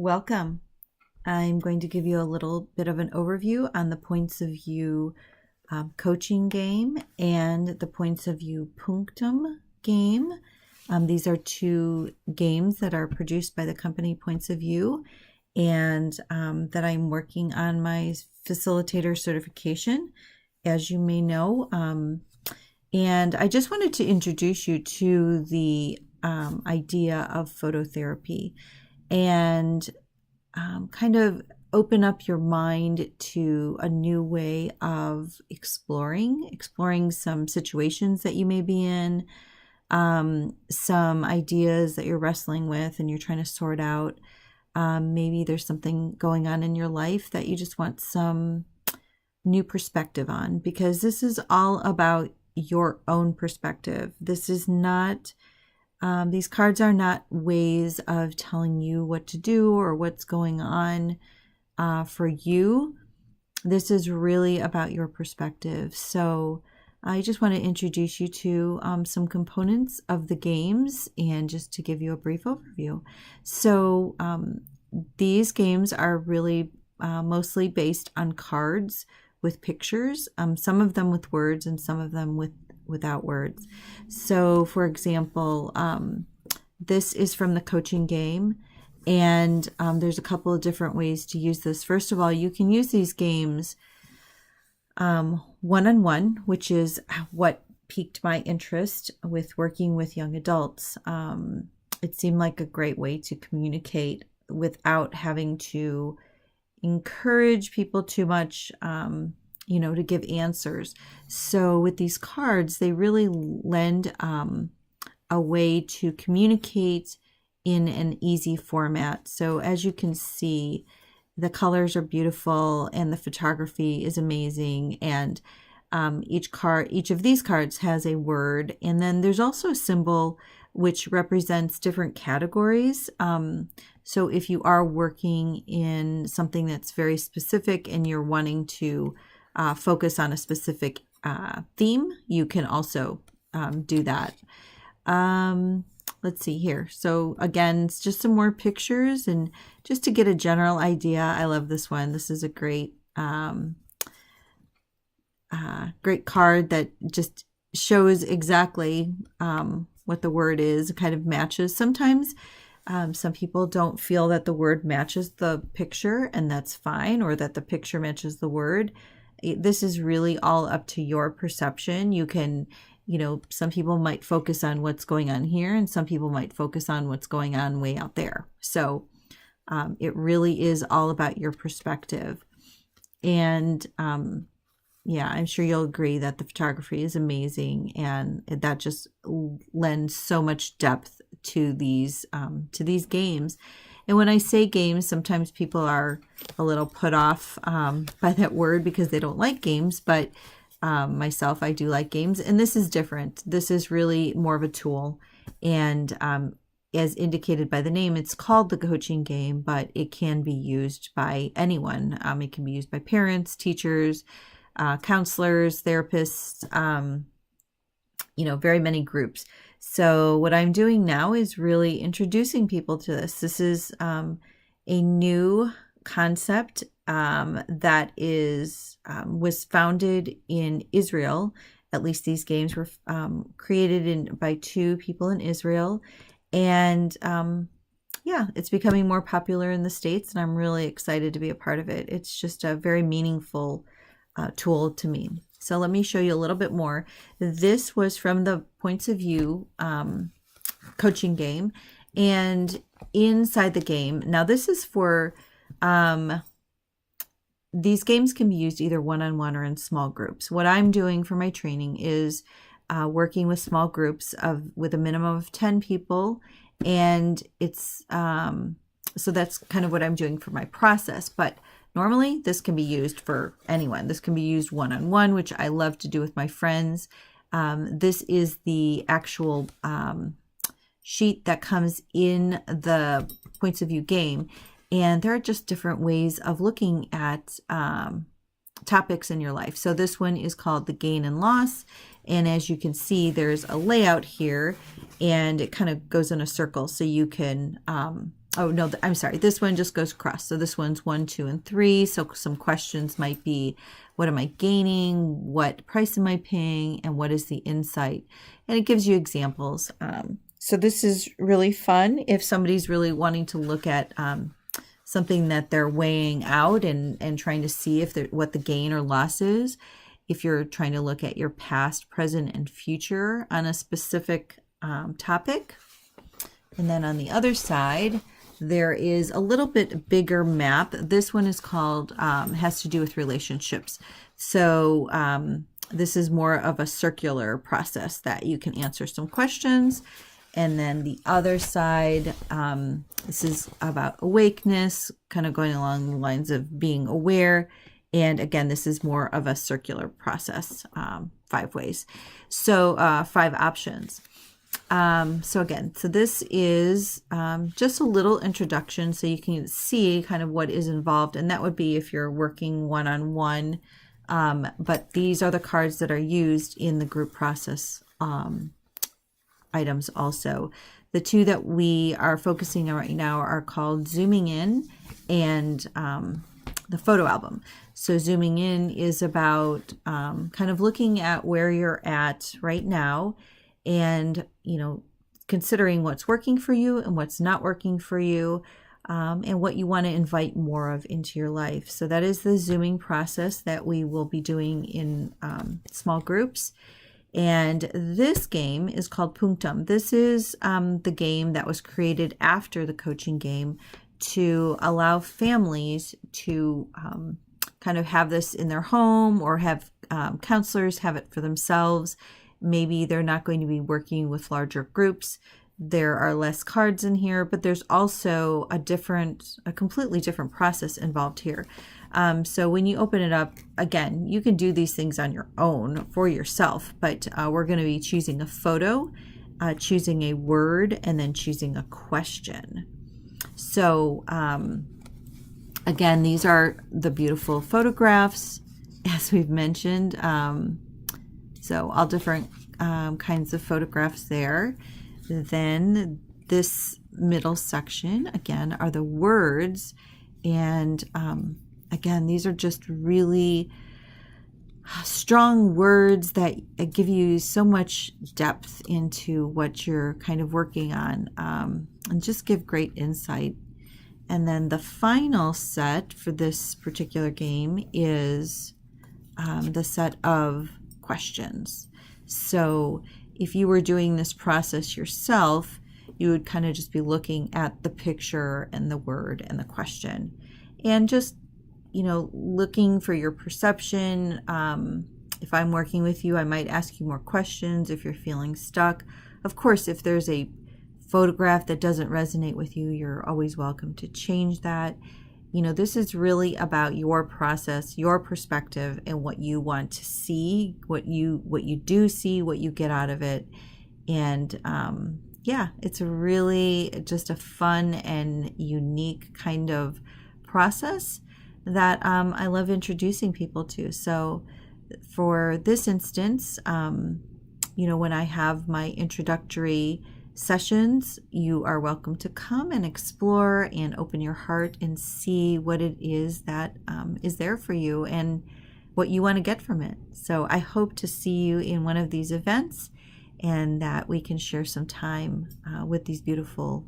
Welcome. I'm going to give you a little bit of an overview on the Points of View coaching game and the Points of View Punctum game. These are two games that are produced by the company Points of View, and that I'm working on my facilitator certification, as you may know. And I just wanted to introduce you to the idea of phototherapy and kind of open up your mind to a new way of exploring some situations that you may be in, some ideas that you're wrestling with and you're trying to sort out. Maybe there's something going on in your life that you just want some new perspective on, because this is all about your own perspective. This is not these cards are not ways of telling you what to do or what's going on for you. This is really about your perspective. So I just want to introduce you to some components of the games and just to give you a brief overview. So these games are really mostly based on cards with pictures, some of them with words and some of them without words. So for example, this is from the coaching game, and there's a couple of different ways to use this. First of all, you can use these games one-on-one, which is what piqued my interest with working with young adults. It seemed like a great way to communicate without having to encourage people too much, to give answers. So with these cards, they really lend a way to communicate in an easy format. So as you can see, the colors are beautiful and the photography is amazing. And each of these cards has a word. And then there's also a symbol which represents different categories. So if you are working in something that's very specific and you're wanting to focus on a specific theme, you can also do that. Let's see here. So again, it's just some more pictures and just to get a general idea. I love this one. This is a great card that just shows exactly what the word is. It kind of matches. Sometimes some people don't feel that the word matches the picture, and that's fine, or that the picture matches the word. This is really all up to your perception. You can, some people might focus on what's going on here, and some people might focus on what's going on way out there. So it really is all about your perspective. And I'm sure you'll agree that the photography is amazing, and that just lends so much depth to these games. And when I say games, sometimes people are a little put off by that word because they don't like games, but myself, I do like games, and this is different. This is really more of a tool, and as indicated by the name, it's called the coaching game, but it can be used by anyone. It can be used by parents, teachers, counselors, therapists, very many groups. So what I'm doing now is really introducing people to this. This is a new concept that was founded in Israel. At least these games were created by two people in Israel. And it's becoming more popular in the States, and I'm really excited to be a part of it. It's just a very meaningful tool to me. So let me show you a little bit more. This was from the Points of View coaching game, and inside the game, now this is for, these games can be used either one-on-one or in small groups. What I'm doing for my training is working with small groups with a minimum of 10 people, and it's so that's kind of what I'm doing for my process. But normally, this can be used for anyone. This can be used one-on-one, which I love to do with my friends. This is the actual sheet that comes in the Points of View game. And there are just different ways of looking at topics in your life. So this one is called the gain and loss. And as you can see, there's a layout here, and it kind of goes in a circle. So you can Oh no, I'm sorry. This one just goes across. So this one's 1, 2, and 3. So some questions might be, what am I gaining? What price am I paying? And what is the insight? And it gives you examples. So this is really fun if somebody's really wanting to look at something that they're weighing out and trying to see if what the gain or loss is. If you're trying to look at your past, present, and future on a specific topic. And then on the other side, there is a little bit bigger map. This one is called, has to do with relationships. So this is more of a circular process that you can answer some questions. And then the other side, this is about awakeness, kind of going along the lines of being aware. And again, this is more of a circular process, 5 ways. So 5 options. So again, so this is just a little introduction so you can see kind of what is involved, and that would be if you're working one-on-one, but these are the cards that are used in the group process items also. The 2 that we are focusing on right now are called Zooming In and the photo album. So zooming in is about kind of looking at where you're at right now, and considering what's working for you and what's not working for you, and what you want to invite more of into your life. So that is the zooming process that we will be doing in small groups. And this game is called Punctum. This is the game that was created after the coaching game to allow families to kind of have this in their home, or have counselors have it for themselves. Maybe they're not going to be working with larger groups. There are less cards in here, but there's also a completely different process involved here. So when you open it up, again, you can do these things on your own for yourself, but we're going to be choosing a photo, choosing a word, and then choosing a question. So again, these are the beautiful photographs, as we've mentioned. So all different kinds of photographs there. Then this middle section, again, are the words. And again, these are just really strong words that give you so much depth into what you're kind of working on, and just give great insight. And then the final set for this particular game is the set of questions. So if you were doing this process yourself, you would kind of just be looking at the picture and the word and the question, and just looking for your perception. If I'm working with you, I might ask you more questions if you're feeling stuck. Of course, if there's a photograph that doesn't resonate with you, you're always welcome to change that. This is really about your process, your perspective, and what you want to see, what you do see, what you get out of it. And yeah, it's really just a fun and unique kind of process that I love introducing people to. So for this instance, when I have my introductory sessions, you are welcome to come and explore and open your heart and see what it is that is there for you and what you want to get from it. So I hope to see you in one of these events, and that we can share some time with these beautiful,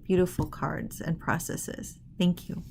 beautiful cards and processes. Thank you.